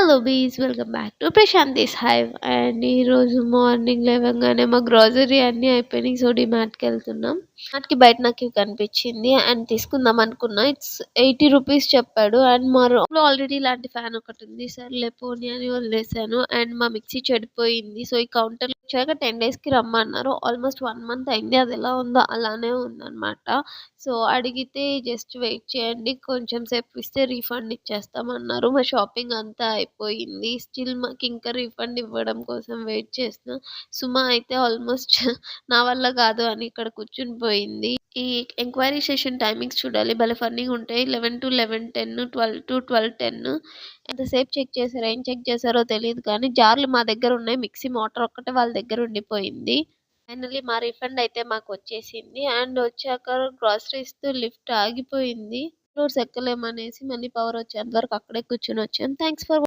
Hello bees welcome back to Prashanthi's Hive. And ఈరోజు morning లేవగానే మా గ్రాసరీ అన్నీ అయిపోయినాయి. సో డిమార్ట్కి వెళ్తున్నాం. డిమార్ట్కి బయట నాకు ఇవి కనిపించింది అండ్ తీసుకుందాం అనుకున్నా. ఇట్స్ 80 రూపీస్ చెప్పాడు. అండ్ మా రూమ్లో ఆల్రెడీ ఇలాంటి ఫ్యాన్ ఒకటి ఉంది. సర్లే పోనీ అని వదిలేసాను. అండ్ మా మిక్సీ చెడిపోయింది. సో ఈ కౌంటర్ వచ్చాక 10 డేస్కి రమ్మన్నారు. ఆల్మోస్ట్ 1 మంత్ అయింది. అది ఎలా ఉందో అలానే ఉందన్నమాట. సో అడిగితే జస్ట్ వెయిట్ చేయండి, కొంచెం సేపు ఇస్తే రీఫండ్ ఇచ్చేస్తామన్నారు. మా షాపింగ్ అంతా అయిపోయింది. స్టిల్ మాకు ఇంకా రీఫండ్ ఇవ్వడం కోసం వెయిట్ చేస్తున్నా. సుమ అయితే ఆల్మోస్ట్ నా వల్ల కాదు అని ఇక్కడ కూర్చుని పోయింది. ఈ ఎంక్వైరీ సెషన్ టైమింగ్స్ చూడాలి, భలే ఫన్నీగా ఉంటాయి. 11 to 11:10, 12 to 12:10. ఎంతసేపు చెక్ చేశారో ఏం చెక్ చేశారో తెలియదు కానీ జార్లు మా దగ్గర ఉన్నాయి. మిక్సీ మోటార్ ఒక్కటే వాళ్ళ దగ్గర ఉండిపోయింది. ఫైనల్లీ మా రిఫండ్ అయితే మాకు వచ్చేసింది. అండ్ వచ్చాక గ్రాసరీస్తో లిఫ్ట్ ఆగిపోయింది. ఫ్లోర్స్ ఎక్కలేమనేసి మళ్ళీ పవర్ వచ్చేంత వరకు అక్కడే కూర్చొని వచ్చాను. Thanks for